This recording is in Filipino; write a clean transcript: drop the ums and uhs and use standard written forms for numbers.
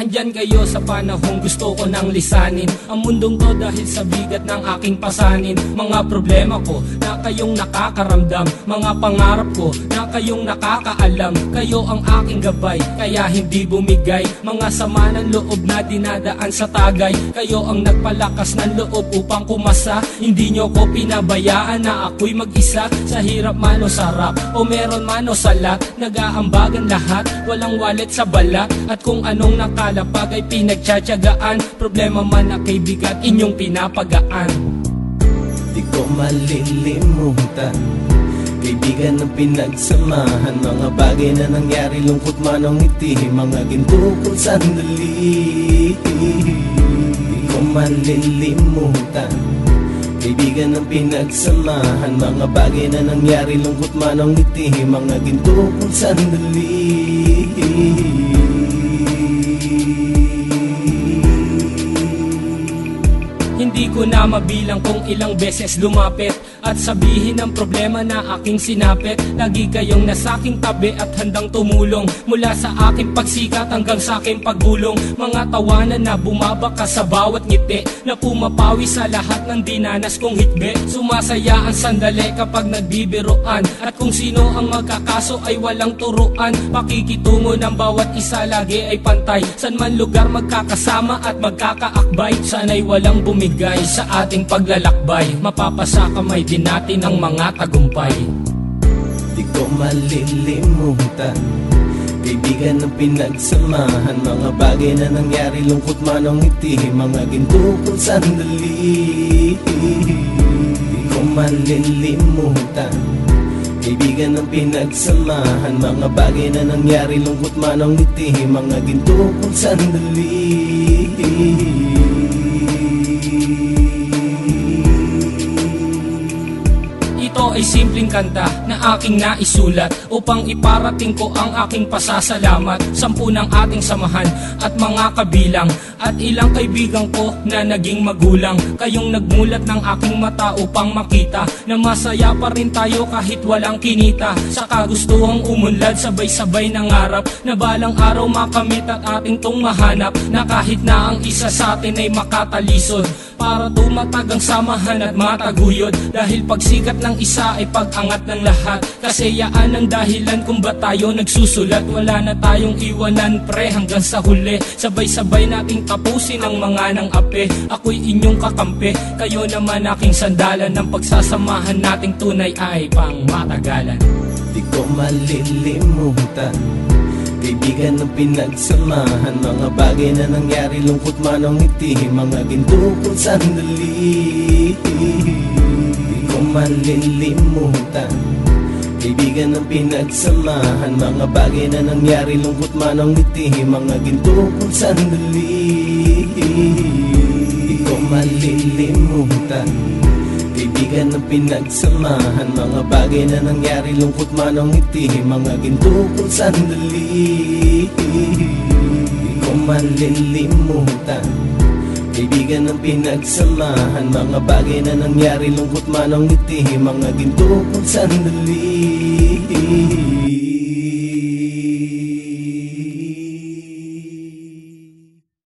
nandyan kayo sa panahong gusto ko nang lisanin ang mundong to dahil sa bigat ng aking pasanin. Mga problema ko na kayong nakakaramdam, mga pangarap ko na kayong nakakaalam. Kayo ang aking gabay, kaya hindi bumigay. Mga sama ng loob na dinadaan sa tagay, kayo ang nagpalakas ng loob upang kumasa. Hindi nyo ko pinabayaan na ako'y mag-isa. Sa hirap man o sarap, o meron man o salat, nag-aambagan lahat, walang walet sa balat. At kung anong nakalapag ay pinagtsatsagaan, problema man na kay bigat, inyong pinapagaan. Di ko malilimutan, kaibigan ng pinagsamahan, mga bagay na nangyari, lungkot man o ngiti, mga ginto kong sandali. Di ko malilimutan, kaibigan ng pinagsamahan, mga bagay na nangyari, lungkot man o ngiti, mga ginto kong sandali. Hindi ko na mabilang kung ilang beses lumapit at sabihin ang problema na aking sinapit. Lagi kayong nasa aking tabi at handang tumulong, mula sa aking pagsikat hanggang sa aking paggulong. Mga tawanan na bumabaka sa bawat ngiti, na pumapawi sa lahat ng dinanas kong hitbe. Sumasaya ang sandali kapag nagbibiroan, at kung sino ang magkakaso ay walang turuan. Pakikitungo ng bawat isa lagi ay pantay, san man lugar magkakasama at magkakaakbay. Sana'y walang bumigay sa ating paglalakbay, mapapasa kamay din natin ang mga tagumpay. Di ko malilimutan, kaibigan ng pinagsamahan, mga bagay na nangyari, lungkot man o ngiti, mga ginto kong sandali. Di ko malilimutan, kaibigan ng pinagsamahan, mga bagay na nangyari, lungkot man o ngiti, mga ginto kong sandali. Ito ay simpleng kanta na aking naisulat upang iparating ko ang aking pasasalamat. 10 ng ating samahan at mga kabilang, at ilang kaibigan ko na naging magulang. Kayong nagmulat ng aking mata upang makita na masaya pa rin tayo kahit walang kinita. Sa kagustuhang umunlad, sabay-sabay nangarap na balang araw makamit at ating tong mahanap, na kahit na ang isa sa atin ay makatalisod, para tumatag ang samahan at mataguyod. Dahil pagsikat ng isa ay pag-angat ng lahat, kasayaan ang dahilan kung ba't tayo nagsusulat. Wala na tayong iwanan pre hanggang sa huli, sabay-sabay nating tapusin ang mga nang ape. Ako'y inyong kakampi, kayo naman aking sandalan, ng pagsasamahan nating tunay ay pang matagalan. Di ko malilimutan, kaibigan ng pinagsamahan, mga bagay na nangyari, lungkot man o ngiti, mga ginto kong sandali. Di ko malilimutan, kaibigan ng pinagsamahan, mga bagay na nangyari, lungkot man o ngiti, mga ginto kong sandali. Di ko malilimutan, kaibigan ng pinagsamahan, mga bagay na nangyari, lungkot man o ngiti, mga ginto kong sandali. Di ko malilimutan, kaibigan ng pinagsamahan, mga bagay na nangyari, lungkot man o ngiti, mga ginto kong sandali.